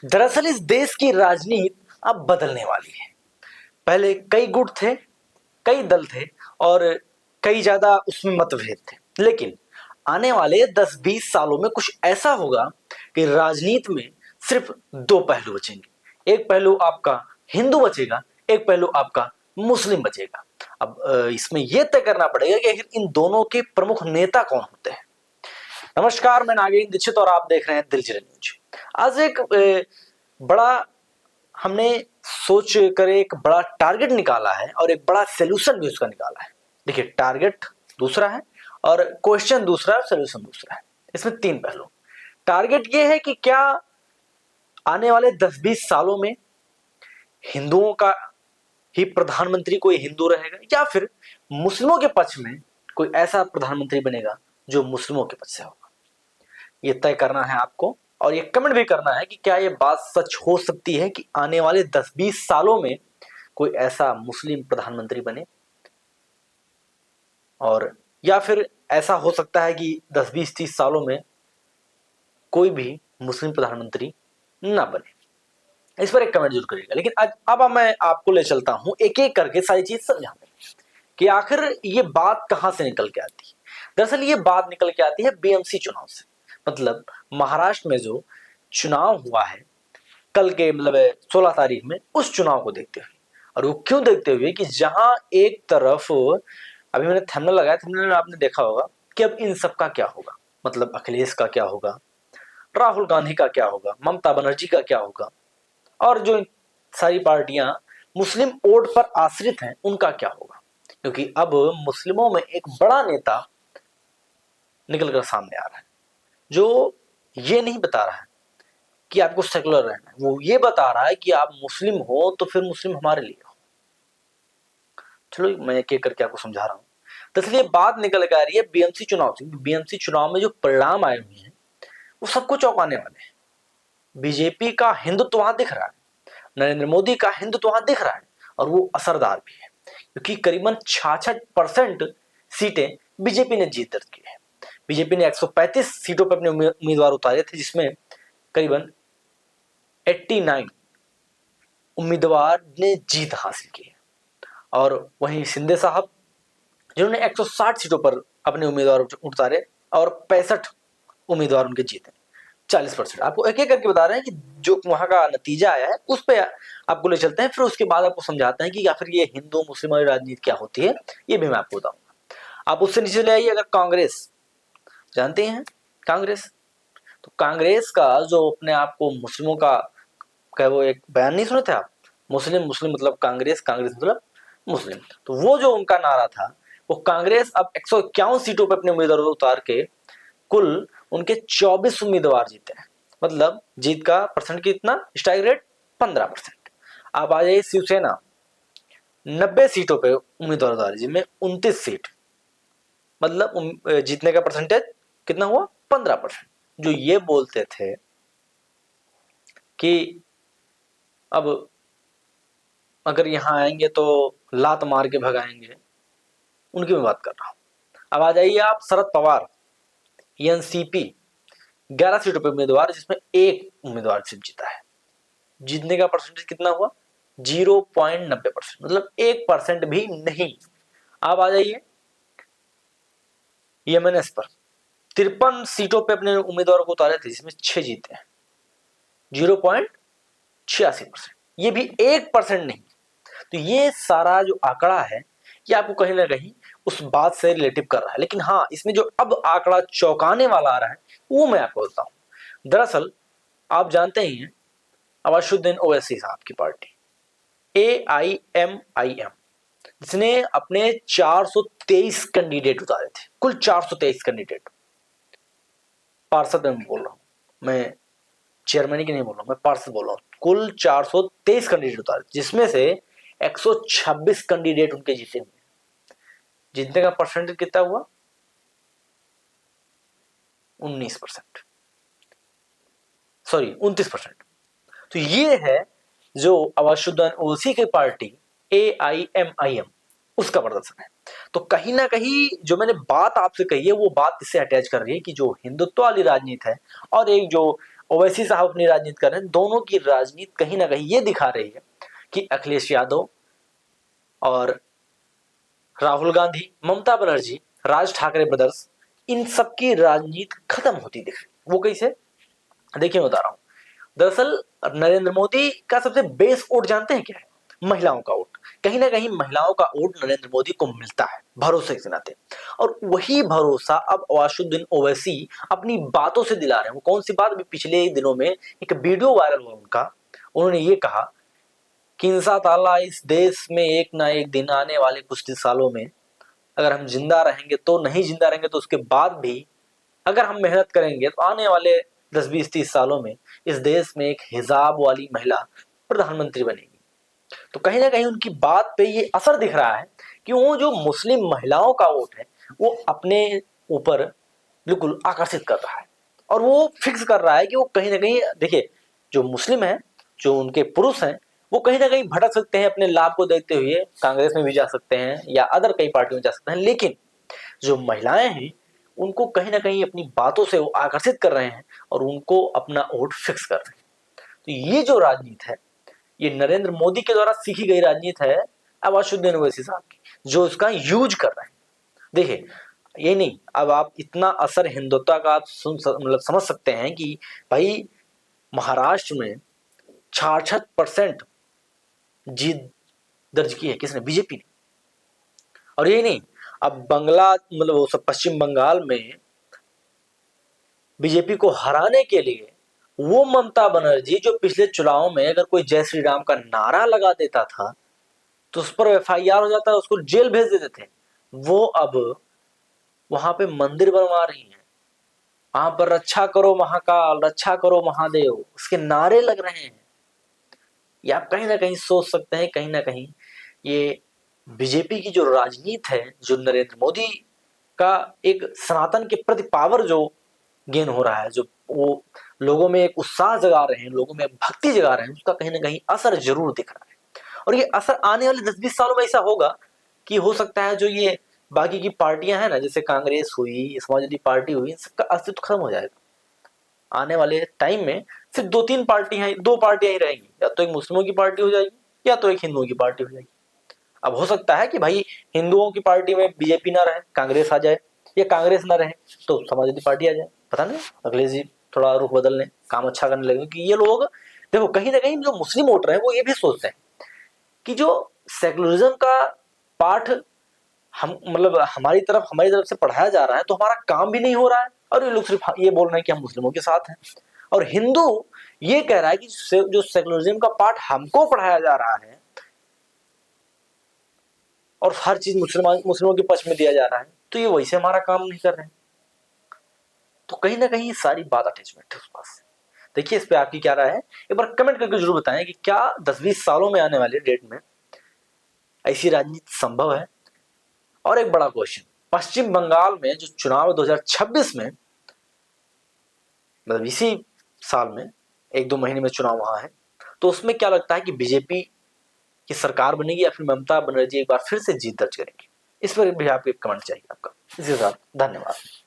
दरअसल इस देश की राजनीति अब बदलने वाली है। पहले कई गुट थे, कई दल थे और कई ज्यादा उसमें मतभेद थे, लेकिन आने वाले 10-20 सालों में कुछ ऐसा होगा कि राजनीति में सिर्फ दो पहलू बचेंगे। एक पहलू आपका हिंदू बचेगा, एक पहलू आपका मुस्लिम बचेगा। अब इसमें यह तय करना पड़ेगा कि आखिर इन दोनों के प्रमुख नेता कौन होते हैं। नमस्कार, मैं नागेंद्र दीक्षित और आप देख रहे हैं दिलचस्प न्यूज। आज एक बड़ा हमने सोच कर एक बड़ा टारगेट निकाला है और एक बड़ा सोल्यूशन भी उसका निकाला है। देखिए, टारगेट दूसरा है और क्वेश्चन दूसरा है और सोल्यूशन दूसरा है। इसमें तीन पहलू। टारगेट ये है कि क्या आने वाले 10-20 सालों में हिंदुओं का ही प्रधानमंत्री कोई हिंदू रहेगा या फिर मुस्लिमों के पक्ष में कोई ऐसा प्रधानमंत्री बनेगा जो मुस्लिमों के पक्ष से होगा। ये तय करना है आपको और ये कमेंट भी करना है कि क्या ये बात सच हो सकती है कि आने वाले 10-20 सालों में कोई ऐसा मुस्लिम प्रधानमंत्री बने, और या फिर ऐसा हो सकता है कि 10-20-30 सालों में कोई भी मुस्लिम प्रधानमंत्री ना बने। इस पर एक कमेंट जरूर करिएगा। लेकिन आज अब मैं आपको ले चलता हूं एक एक करके सारी चीज समझाने कि आखिर ये बात कहां से निकल के आती है। दरअसल ये बात निकल के आती है बीएमसी चुनाव से। मतलब महाराष्ट्र में जो चुनाव हुआ है कल के, मतलब 16 तारीख में, उस चुनाव को देखते हुए। और वो क्यों देखते हुए कि जहां एक तरफ अभी मैंने थंबनेल लगाया, थंबनेल में आपने देखा होगा कि अब इन सब का क्या होगा। मतलब अखिलेश का क्या होगा, राहुल गांधी का क्या होगा, ममता बनर्जी का क्या होगा, और जो सारी पार्टियां मुस्लिम वोट पर आश्रित हैं उनका क्या होगा। क्योंकि अब मुस्लिमों में एक बड़ा नेता निकलकर सामने आ रहा है जो ये नहीं बता रहा है कि आपको सेकुलर रहना है, वो ये बता रहा है कि आप मुस्लिम हो तो फिर मुस्लिम हमारे लिए हो। चलो मैं एक एक करके आपको समझा रहा हूं। तो इसलिए बात निकल के आ रही है बीएमसी चुनाव से। बीएमसी चुनाव में जो परिणाम आए हुए हैं वो सबको चौंकाने वाले हैं। बीजेपी का हिंदुत्व वहां दिख रहा है, नरेंद्र मोदी का हिंदुत्व वहां दिख रहा है और वो असरदार भी है, क्योंकि करीबन 66% सीटें बीजेपी ने जीत दर्ज की है। बीजेपी ने 135 सीटों पर अपने उम्मीदवार उतारे थे, जिसमें करीबन 89 उम्मीदवार ने जीत हासिल की है। और वहीं शिंदे साहब, जिन्होंने 160 सीटों पर अपने उम्मीदवार उतारे और 65 उम्मीदवार उनके जीते, 40%। आपको एक एक करके बता रहे हैं कि जो वहां का नतीजा आया है उस पर आपको ले चलते हैं, फिर उसके बाद आपको समझाते हैं कि आखिर ये हिंदू मुस्लिम वाली राजनीति क्या होती है, ये भी मैं आपको बताऊंगा। आप उससे नीचे ले आइए। अगर कांग्रेस, जानते हैं कांग्रेस, तो कांग्रेस का जो अपने आप को मुस्लिमों का क्या, वो एक बयान नहीं सुने थे आप, मुस्लिम मुस्लिम मतलब कांग्रेस, कांग्रेस मतलब मुस्लिम। तो वो जो उनका नारा था, वो कांग्रेस अब 151 सीटों पर अपने उम्मीदवार उतार के कुल उनके 24 उम्मीदवार जीते हैं। मतलब जीत का परसेंट कितना, स्ट्राइक रेट 15%। आप आ जाइए शिवसेना, 90 सीटों पे उम्मीदवार उतारे जिनमें 29 सीट, मतलब जीतने का परसेंटेज कितना हुआ, 15%। जो ये बोलते थे कि अब अगर यहां आएंगे तो लात मार के भगाएंगे, उनकी मैं बात कर रहा हूं। अब आ जाइए आप शरद पवार, एनसीपी, 11 सीटों पर उम्मीदवार, जिसमें एक उम्मीदवार सिर्फ जीता है। जीतने का परसेंटेज कितना हुआ, 0.90%, मतलब 1% भी नहीं। आप आ जाइए एमएनएस पर, 53 सीटों पे अपने उम्मीदवारों को उतारे थे, जिसमें 6 जीते हैं, 0.86%, ये भी 1% नहीं। तो ये सारा जो आंकड़ा है ये आपको कहीं ना कहीं उस बात से रिलेटिव कर रहा है। लेकिन हाँ, इसमें जो अब आंकड़ा चौंकाने वाला आ रहा है वो मैं आपको बताऊं। दरअसल आप जानते ही हैं अवाशुद्दीन ओवैसी साहब की पार्टी AIMIM, जिसने अपने 423 कैंडिडेट उतारे थे, कुल 423 कैंडिडेट। पार्षद में बोल रहा हूं मैं, चेयरमैन की नहीं बोल रहा हूं मैं, पार्षद बोल रहा हूं। कुल 423 कैंडिडेट उतारे, जिसमें से 126 कैंडिडेट उनके जीते हुए। जीतने का परसेंटेज कितना हुआ, 19%, सॉरी 29%। तो ये है जो अवाशुद्दीन ओवैसी की पार्टी AIMIM, उसका प्रदर्शन है। तो कहीं ना कहीं जो मैंने बात आपसे कही है वो बात इससे अटैच कर रही है कि जो हिंदुत्व वाली राजनीति है और एक जो ओवैसी साहब अपनी राजनीति कर रहे हैं। दोनों की राजनीति कहीं ना कहीं ये दिखा रही है कि अखिलेश यादव और राहुल गांधी, ममता बनर्जी, राज ठाकरे ब्रदर्स, इन सबकी राजनीति खत्म होती दिख रही। वो कैसे? देखिए मैं बता रहा हूं। दरअसल नरेंद्र मोदी का सबसे बेस वोट जानते हैं क्या है? महिलाओं का वोट। कहीं ना कहीं महिलाओं का वोट नरेंद्र मोदी को मिलता है भरोसे के नाते, और वही भरोसा अब अवाशुद्दीन ओवैसी अपनी बातों से दिला रहे हैं। वो कौन सी बात? अभी पिछले दिनों में एक वीडियो वायरल हुआ उनका। उन्होंने ये कहा कि इंशाअल्लाह इस देश में एक ना एक दिन आने वाले कुछ सालों में, अगर हम जिंदा रहेंगे तो नहीं, जिंदा रहेंगे तो उसके बाद भी अगर हम मेहनत करेंगे तो आने वाले 10-20-30 सालों में इस देश में एक हिजाब वाली महिला प्रधानमंत्री बनेगी। तो कहीं ना कहीं उनकी बात पे ये असर दिख रहा है कि वो जो मुस्लिम महिलाओं का वोट है वो अपने ऊपर बिल्कुल आकर्षित कर रहा है, और वो फिक्स कर रहा है कि वो कहीं ना कहीं, देखिए, जो मुस्लिम है, जो उनके पुरुष हैं, वो कहीं ना कहीं भटक सकते हैं अपने लाभ को देखते हुए, कांग्रेस में भी जा सकते हैं या अदर कई पार्टियों में जा सकते हैं, लेकिन जो महिलाएं हैं उनको कहीं ना कहीं अपनी बातों से वो आकर्षित कर रहे हैं और उनको अपना वोट फिक्स कर रहे हैं। तो ये जो राजनीति है, ये नरेंद्र मोदी के द्वारा सीखी गई राजनीति है अवाशुद्दीन ओवैसी साहब की, जो इसका यूज कर रहे हैं। देखिए, ये नहीं, अब आप इतना असर हिंदुत्व का आप मतलब समझ सकते हैं कि भाई महाराष्ट्र में 66% जीत दर्ज की है किसने? बीजेपी ने। और ये नहीं, अब बंगला मतलब वो सब पश्चिम बंगाल में बीजेपी को हराने के लिए वो ममता बनर्जी जो पिछले चुनाव में अगर कोई जय श्री राम का नारा लगा देता था तो उस पर एफआईआर हो जाता, उसको जेल भेज देते थे, वो अब वहां पे मंदिर बनवा रही हैं, वहां पर रक्षा करो महाकाल, रक्षा करो महादेव, उसके नारे लग रहे हैं। ये आप कहीं ना कहीं सोच सकते हैं, कहीं ना कहीं ये बीजेपी की जो राजनीति है, जो नरेंद्र मोदी का एक सनातन के प्रति पावर जो गेन हो रहा है, जो वो लोगों में एक उत्साह जगा रहे हैं, लोगों में भक्ति जगा रहे हैं, उसका कहीं ना कहीं असर जरूर दिख रहा है। और ये असर आने वाले 10-20 सालों में ऐसा होगा कि हो सकता है जो ये बाकी की पार्टियां हैं ना, जैसे कांग्रेस हुई, समाजवादी पार्टी हुई, इन सबका अस्तित्व खत्म हो जाएगा। आने वाले टाइम में सिर्फ 2-3 पार्टियां, 2 पार्टियां ही रहेंगी, या तो एक मुस्लिमों की पार्टी हो जाएगी या तो एक हिंदुओं की पार्टी हो जाएगी। अब हो सकता है कि भाई हिंदुओं की पार्टी में बीजेपी ना रहे, कांग्रेस आ जाए, या कांग्रेस ना रहे तो समाजवादी पार्टी आ जाए, पता नहीं, अखिलेश जी थोड़ा रुख बदलने, काम अच्छा करने लगे। क्योंकि ये लोग, देखो, कहीं ना कहीं जो मुस्लिम वोटर हैं वो ये भी सोचते हैं कि जो सेकुलरिज्म का पाठ हम मतलब हमारी तरफ से पढ़ाया जा रहा है तो हमारा काम भी नहीं हो रहा है, और ये लोग सिर्फ ये बोल रहे हैं कि हम मुस्लिमों के साथ हैं। और हिंदू ये कह रहा है कि जो सेकुलरिज्म का पाठ हमको पढ़ाया जा रहा है और हर चीज मुस्लिमों के पक्ष में दिया जा रहा है, तो ये वैसे हमारा काम नहीं कर रहे हैं। तो कहीं ना कहीं सारी बात अटैचमेंट है उस पास। देखिए, इस पे आपकी क्या राय है, एक बार कमेंट करके जरूर बताएं कि क्या 10-20 सालों में आने वाले डेट में ऐसी राजनीति संभव है। और एक बड़ा क्वेश्चन, पश्चिम बंगाल में जो चुनाव 2026 में, मतलब इसी साल में 1-2 महीने में चुनाव वहां है, तो उसमें क्या लगता है कि बीजेपी की सरकार बनेगी या फिर ममता बनर्जी एक बार फिर से जीत दर्ज करेंगी? इस पर भी आपके कमेंट चाहिए आपका। इसी के साथ धन्यवाद।